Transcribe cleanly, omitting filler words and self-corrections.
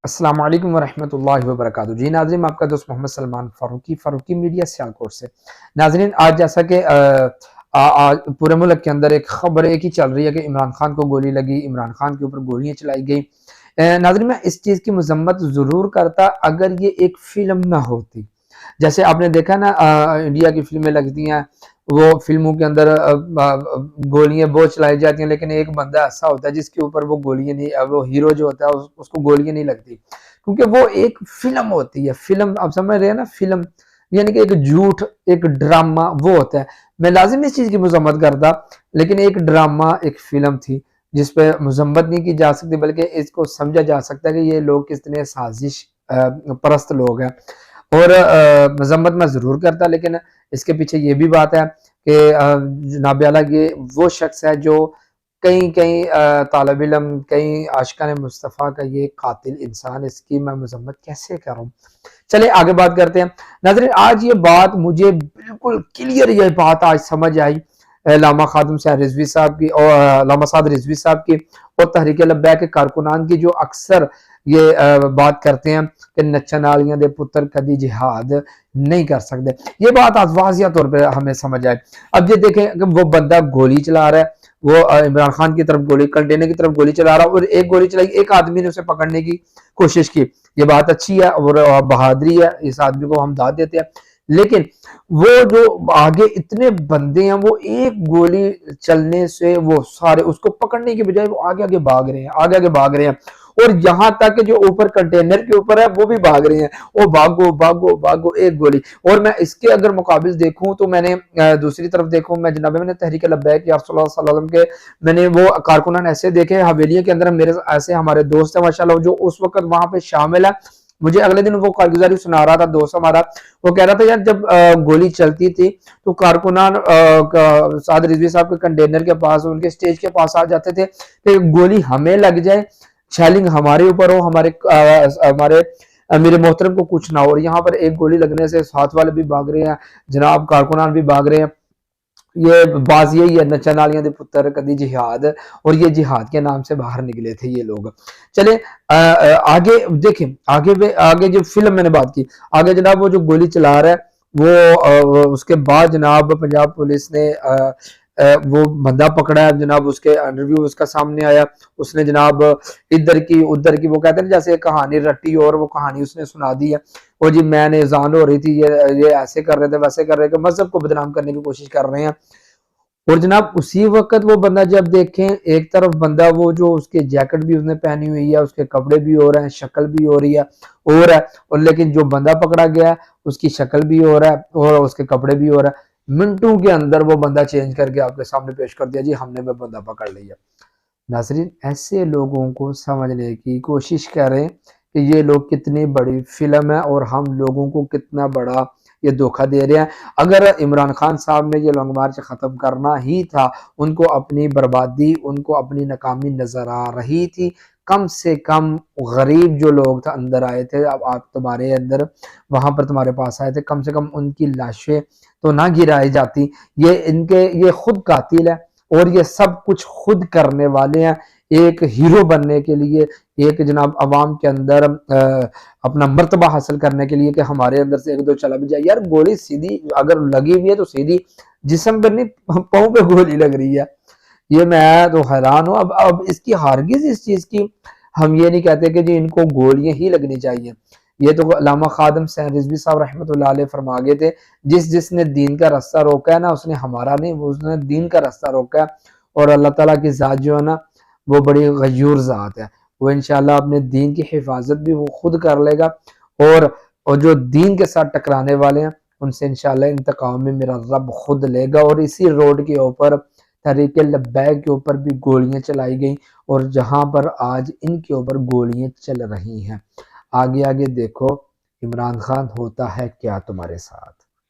السلام علیکم ورحمۃ اللہ وبرکاتہ۔ جی ناظرین، آپ کا دوست محمد سلمان فاروقی میڈیا سیالکوٹ سے۔ ناظرین، آج جیسا کہ پورے ملک کے اندر ایک خبر ایک ہی چل رہی ہے کہ عمران خان کو گولی لگی، عمران خان کے اوپر گولیاں چلائی گئی۔ ناظرین، میں اس چیز کی مذمت ضرور کرتا اگر یہ ایک فلم نہ ہوتی۔ جیسے آپ نے دیکھا نا، انڈیا کی فلمیں لگتی ہیں، وہ فلموں کے اندر گولیاں بہت چلائی جاتی ہیں، لیکن ایک بندہ ایسا ہوتا ہے جس کے اوپر وہ گولیاں نہیں، وہ ہیرو جو ہوتا ہے اس کو گولیاں نہیں لگتی، کیونکہ وہ ایک فلم ہوتی ہے۔ فلم آپ سمجھ رہے ہیں نا، فلم یعنی کہ ایک جھوٹ، ایک ڈرامہ وہ ہوتا ہے۔ میں لازم اس چیز کی مذمت کرتا، لیکن ایک ڈرامہ، ایک فلم تھی جس پہ مذمت نہیں کی جا سکتی، بلکہ اس کو سمجھا جا سکتا ہے کہ یہ لوگ کتنے سازش پرست لوگ ہیں۔ اور مذمت میں ضرور کرتا، لیکن اس کے پیچھے یہ بھی بات ہے کہ جناب اعلیٰ یہ وہ شخص ہے جو کئی طالب علم، کئی عاشقان مصطفیٰ کا یہ قاتل انسان، اس کی میں مذمت کیسے کروں؟ چلے آگے بات کرتے ہیں۔ ناظرین، آج یہ بات مجھے بالکل کلیئر، یہ بات آج سمجھ آئی علامہ خادم صاحب رضوی صاحب کی، اور علامہ صاحب رضوی صاحب کی، اور تحریک لبیک کے کارکنان کی، جو اکثر یہ بات کرتے ہیں کہ نچن والیاں دے پتر کدی جہاد نہیں کر سکتے۔ یہ بات آج واضح طور پہ ہمیں سمجھ آئے۔ اب یہ دیکھیں کہ وہ بندہ گولی چلا رہا ہے، وہ عمران خان کی طرف گولی، کنٹینر کی طرف گولی چلا رہا ہے، اور ایک گولی چلائی، ایک آدمی نے اسے پکڑنے کی کوشش کی۔ یہ بات اچھی ہے اور بہادری ہے، اس آدمی کو ہم داد دیتے ہیں، لیکن وہ جو آگے اتنے بندے ہیں، وہ ایک گولی چلنے سے وہ سارے اس کو پکڑنے کی بجائے وہ آگے بھاگ رہے ہیں، اور یہاں تک جو اوپر کنٹینر کے اوپر ہے وہ بھی بھاگ رہے ہیں، وہ بھاگو ایک گولی۔ اور میں اس کے اگر مقابل دیکھوں تو میں نے دوسری طرف دیکھوں، میں نے تحریک لبیک یا رسول اللہ صلی اللہ علیہ وسلم کے میں نے وہ کارکنان ایسے دیکھے حویلیوں کے اندر، میرے ایسے ہمارے دوست ہیں ماشاءاللہ جو اس وقت وہاں پہ شامل ہے۔ مجھے اگلے دن وہ کارگزاری سنا رہا تھا دوست ہمارا، وہ کہہ رہا تھا یار جب گولی چلتی تھی تو کارکنان سعد رضوی صاحب کے کنٹینر کے پاس، ان کے سٹیج کے پاس آ جاتے تھے کہ گولی ہمیں لگ جائے، چھیلنگ ہمارے اوپر ہو، ہمارے امیر محترم کو کچھ نہ ہو۔ اور یہاں پر ایک گولی لگنے سے ساتھ والے بھی بھاگ رہے ہیں، جناب کارکنان بھی بھاگ رہے ہیں۔ یہ باز یہی ہے، نچن والیاں دے پتر کدی جہاد، اور یہ جہاد کے نام سے باہر نکلے تھے یہ لوگ۔ چلے آگے دیکھیں، آگے جو فلم میں نے بات کی، آگے جناب وہ جو گولی چلا رہا ہے وہ اس کے بعد جناب پنجاب پولیس نے وہ بندہ پکڑا ہے جناب، اس کے انٹرویو اس کا سامنے آیا، اس نے جناب ادھر کی وہ کہتے ہیں جیسے کہانی رٹی اور وہ کہانی اس نے سنا دی ہے۔ وہ جی میں نے اذان ہو رہی تھی، یہ ایسے کر رہے تھے، ویسے کر رہے تھے، مذہب کو بدنام کرنے کی کوشش کر رہے ہیں۔ اور جناب اسی وقت وہ بندہ جب دیکھیں، ایک طرف بندہ وہ جو اس کے جیکٹ بھی اس نے پہنی ہوئی ہے، اس کے کپڑے بھی ہو رہے ہیں، شکل بھی ہو رہی ہے اور لیکن جو بندہ پکڑا گیا ہے اس کی شکل بھی ہو رہا ہے اور اس کے کپڑے بھی ہو رہا ہے۔ منٹوں کے اندر وہ بندہ چینج کر کے آپ کے سامنے پیش کر دیا، جی ہم نے وہ بندہ پکڑ لیا۔ ناظرین، ایسے لوگوں کو سمجھنے کی کوشش کریں کہ یہ لوگ کتنی بڑی فلم ہے اور ہم لوگوں کو کتنا بڑا یہ دھوکہ دے رہے ہیں۔ اگر عمران خان صاحب نے یہ لانگ مارچ ختم کرنا ہی تھا، ان کو اپنی بربادی، ان کو اپنی ناکامی نظر آ رہی تھی، کم سے کم غریب جو لوگ تھے اندر آئے تھے، اب آپ تمہارے اندر وہاں پر تمہارے پاس آئے تھے، کم سے کم ان کی لاشیں تو نہ گرائی جاتی۔ یہ خود قاتل ہے اور یہ سب کچھ خود کرنے والے ہیں، ایک ہیرو بننے کے لیے، ایک جناب عوام کے اندر اپنا مرتبہ حاصل کرنے کے لیے کہ ہمارے اندر سے ایک دو چلا بھی جائے۔ یار گولی سیدھی اگر لگی ہوئی ہے تو سیدھی جسم پر نہیں، پاؤں پہ گولی لگ رہی ہے۔ یہ میں تو حیران ہوں۔ اب اس کی ہرگز اس چیز کی ہم یہ نہیں کہتے کہ جی ان کو گولیاں ہی لگنی چاہیے۔ یہ تو علامہ خادم حسین رضوی صاحب رحمۃ اللہ علیہ فرما گئے تھے، جس نے دین کا راستہ روکا ہے نا، اس نے ہمارا نہیں، اس نے دین کا راستہ روکا ہے۔ اور اللہ تعالیٰ کی ذات جو ہے نا وہ بڑی غیور ذات ہے، وہ انشاءاللہ اپنے دین کی حفاظت بھی وہ خود کر لے گا، اور جو دین کے ساتھ ٹکرانے والے ہیں ان سے انشاءاللہ انتقام میں میرا رب خود لے گا۔ اور اسی روڈ کے اوپر تحریک لبیک کے اوپر بھی گولیاں چلائی گئیں، اور جہاں پر آج ان کے اوپر گولیاں چل رہی ہیں۔ آگے دیکھو عمران خان ہوتا ہے کیا تمہارے ساتھ۔